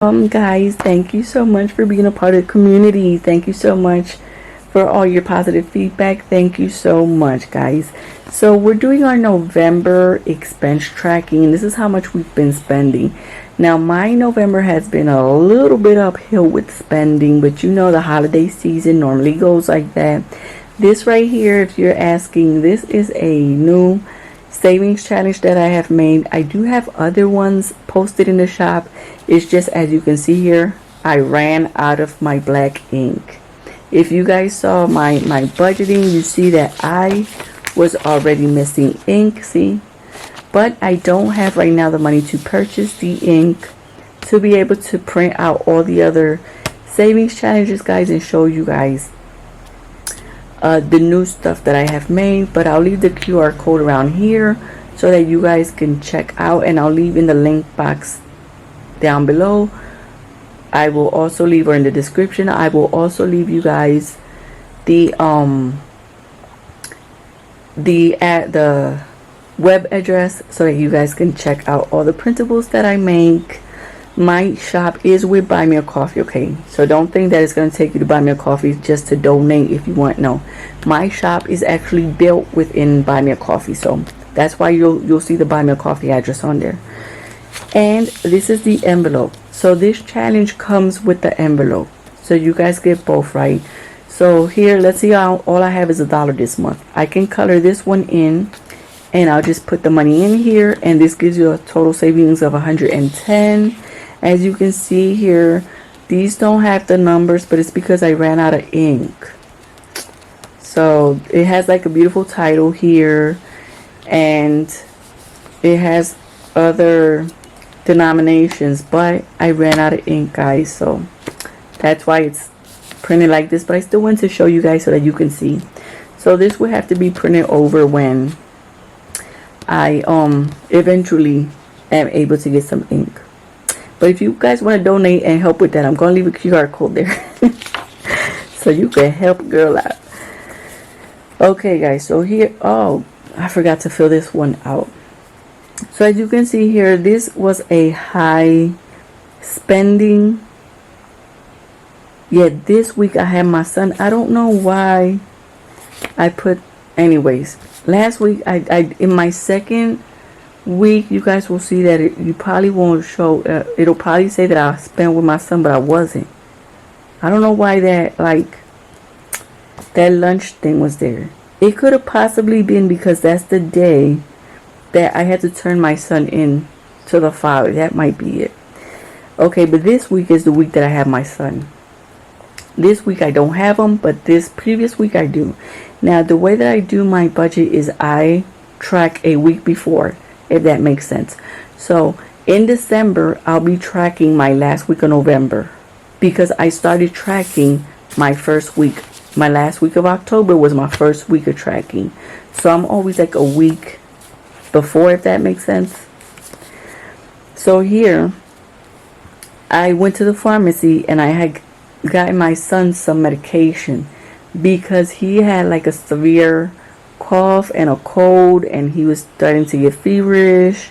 Guys, thank you so much for being a part of the community. Thank you so much for all your positive feedback. Thank you so much, guys. So we're doing our November expense tracking. This is how much we've been spending. Now, my November has been a little bit uphill with spending, but you know the holiday season normally goes like that. This right here, if you're asking, this is a new savings challenge that I have made. I do have other ones posted in the shop. It's just, as you can see here, I ran out of my black ink. If you guys saw my budgeting, you see that I was already missing ink, see? But I don't have right now the money to purchase the ink to be able to print out all the other savings challenges, guys, and show you guys the new stuff that I have made. But I'll leave the QR code around here so that you guys can check out, and I'll leave in the link box down below. I will also leave her in the description. I will also leave you guys the web address so that you guys can check out all the printables that I make. My shop is with Buy Me a Coffee, okay? So don't think that it's going to take you to Buy Me a Coffee just to donate if you want. No, my shop is actually built within Buy Me a Coffee, so that's why you'll see the Buy Me a Coffee address on there. And this is the envelope. So this challenge comes with the envelope, so you guys get both, right? So here, let's see how all I have is $1 this month. I can color this one in, and I'll just put the money in here, and this gives you a total savings of 110. As you can see here, these don't have the numbers, but it's because I ran out of ink. So it has like a beautiful title here, and it has other denominations, but I ran out of ink, guys, so that's why it's printed like this. But I still want to show you guys so that you can see. So this will have to be printed over when I eventually am able to get some ink. But if you guys want to donate and help with that, I'm going to leave a QR code there so you can help girl out. Okay, guys, so here, oh, I forgot to fill this one out. So as you can see here, this was a high spending. Yet this week I had my son. I don't know why I put, anyways, last week I in my second week, you guys will see that you probably won't show, it'll probably say that I spent with my son, but I wasn't. I don't know why that, like, that lunch thing was there. It could have possibly been because that's the day that I had to turn my son in to the father. That might be it. Okay, but this week is the week that I have my son. This week I don't have him, but this previous week I do. Now, the way that I do my budget is I track a week before, if that makes sense. So in December, I'll be tracking my last week of November because I started tracking my first week. My last week of October was my first week of tracking. So I'm always like a week before, if that makes sense. So here, I went to the pharmacy and I had gotten my son some medication because he had like a severe cough and a cold, and he was starting to get feverish,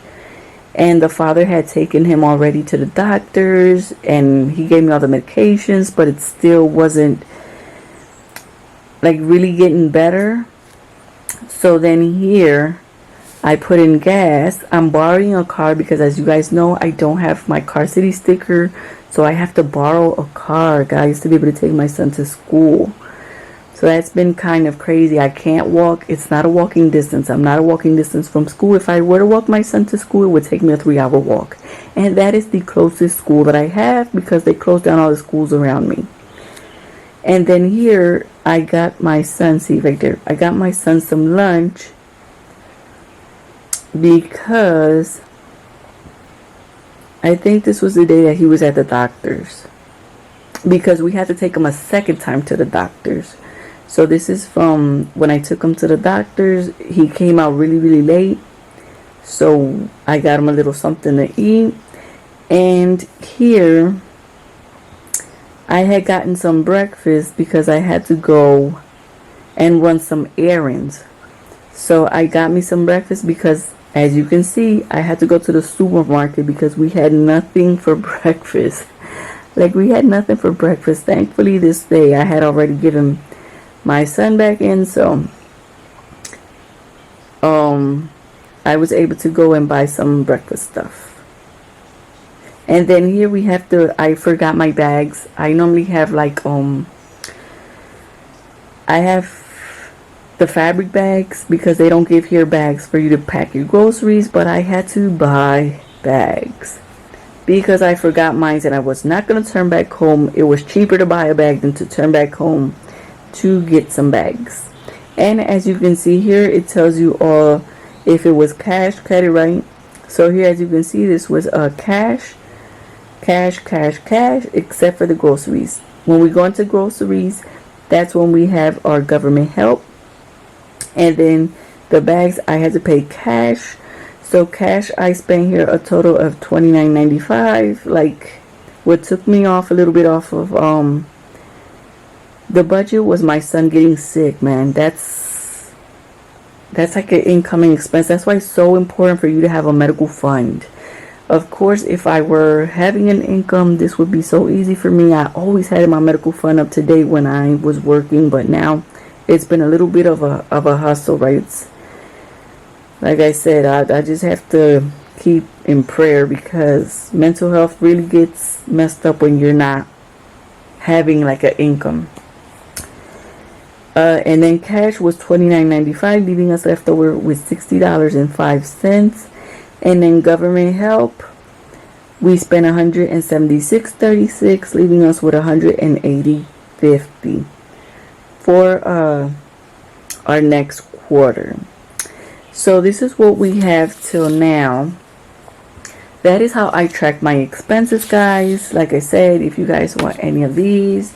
and the father had taken him already to the doctors, and he gave me all the medications, but it still wasn't like really getting better. So then here I put in gas. I'm borrowing a car because, as you guys know, I don't have my Car City sticker, so I have to borrow a car, guys, to be able to take my son to school. So that's been kind of crazy. I can't walk. It's not a walking distance. I'm not a walking distance from school. If I were to walk my son to school, it would take me a 3-hour walk. And that is the closest school that I have because they closed down all the schools around me. And then here, I got my son, see right there, I got my son some lunch because I think this was the day that he was at the doctor's, because we had to take him a second time to the doctor's. So this is from when I took him to the doctor's. He came out really, really late. So I got him a little something to eat. And here, I had gotten some breakfast because I had to go and run some errands. So I got me some breakfast because As you can see, I had to go to the supermarket because we had nothing for breakfast. Like, we had nothing for breakfast. Thankfully, this day I had already given my son back in, so I was able to go and buy some breakfast stuff. And then here we have I forgot my bags. I normally have like I have the fabric bags because they don't give here bags for you to pack your groceries, but I had to buy bags because I forgot mine and I was not going to turn back home. It was cheaper to buy a bag than to turn back home to get some bags. And as you can see here, it tells you all if it was cash, credit, right? So here, as you can see, this was cash, except for the groceries. When we go into groceries, that's when we have our government help. And then the bags, I had to pay cash. So cash, I spent here a total of $29.95. Like, what took me off a little bit off of the budget was my son getting sick, man. That's like an incoming expense. That's why it's so important for you to have a medical fund. Of course, if I were having an income, this would be so easy for me. I always had my medical fund up to date when I was working, but now it's been a little bit of a hustle, right? Like I said, I just have to keep in prayer because mental health really gets messed up when you're not having like an income. And then cash was $29.95, leaving us left over with $60.05. And then government help, we spent $176.36, leaving us with $180.50 for our next quarter. So this is what we have till now. That is how I track my expenses, guys. Like I said, if you guys want any of these,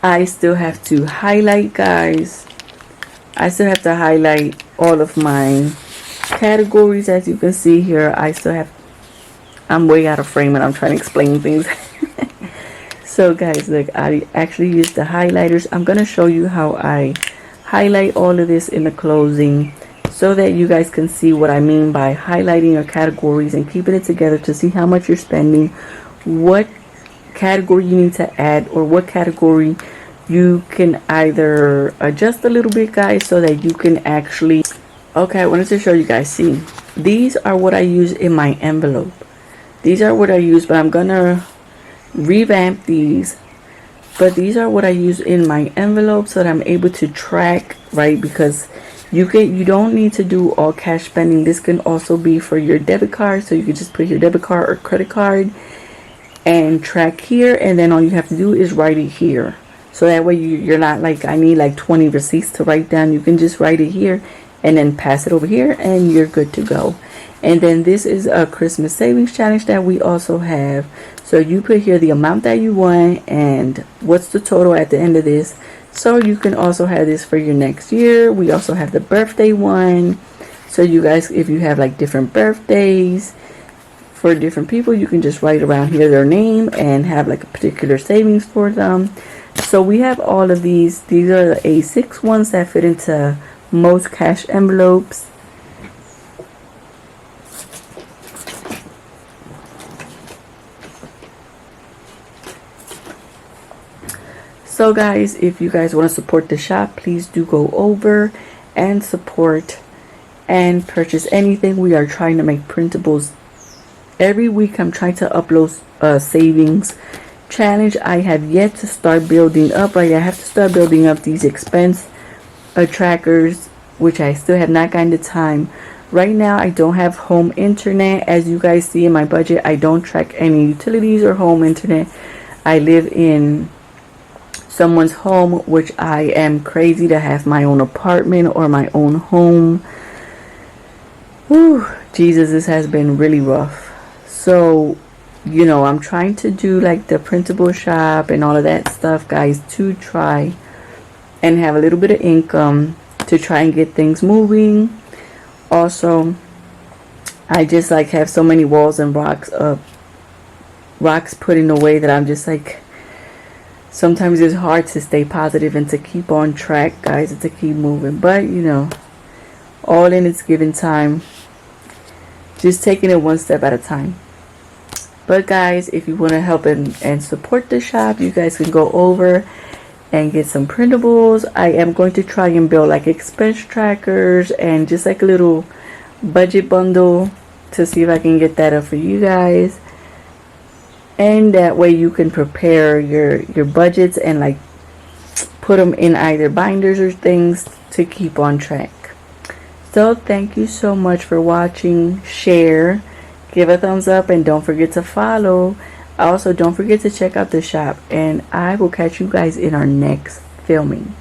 I still have to highlight, guys. I still have to highlight all of my categories. As you can see here, I'm way out of frame and I'm trying to explain things. So guys, look, I actually use the highlighters. I'm going to show you how I highlight all of this in the closing so that you guys can see what I mean by highlighting your categories and keeping it together to see how much you're spending, what category you need to add, or what category you can either adjust a little bit, guys, so that you can actually... Okay, I wanted to show you guys. See, these are what I use in my envelope. These are what I use, but I'm gonna revamp these. But these are what I use in my envelope so that I'm able to track, right? Because you don't need to do all cash spending. This can also be for your debit card, so you can just put your debit card or credit card and track here, and then all you have to do is write it here. So that way you're not like, I need like 20 receipts to write down. You can just write it here and then pass it over here and you're good to go. And then this is a Christmas savings challenge that we also have. So you put here the amount that you want and what's the total at the end of this. So you can also have this for your next year. We also have the birthday one. So you guys, if you have like different birthdays for different people, you can just write around here their name and have like a particular savings for them. So we have all of these. These are the A6 ones that fit into most cash envelopes. So guys, if you guys want to support the shop, please do go over and support and purchase anything. We are trying to make printables every week. I'm trying to upload savings challenge. I have yet to start building up, right? I have to start building up these expense trackers, which I still have not gotten the time. Right now I don't have home internet. As you guys see in my budget, I don't track any utilities or home internet. I live in someone's home, which I am crazy to have my own apartment or my own home. Whew, Jesus, this has been really rough. So you know, I'm trying to do like the printable shop and all of that stuff, guys, to try and have a little bit of income to try and get things moving. Also, I just like have so many walls and rocks put in a way that I'm just like, sometimes it's hard to stay positive and to keep on track, guys, and to keep moving. But you know, all in its given time, just taking it one step at a time. But guys, if you want to help and support the shop, you guys can go over and get some printables. I am going to try and build like expense trackers and just like a little budget bundle to see if I can get that up for you guys. And that way you can prepare your budgets and like put them in either binders or things to keep on track. So thank you so much for watching. Share, give a thumbs up, and don't forget to follow. Also, don't forget to check out the shop, and I will catch you guys in our next filming.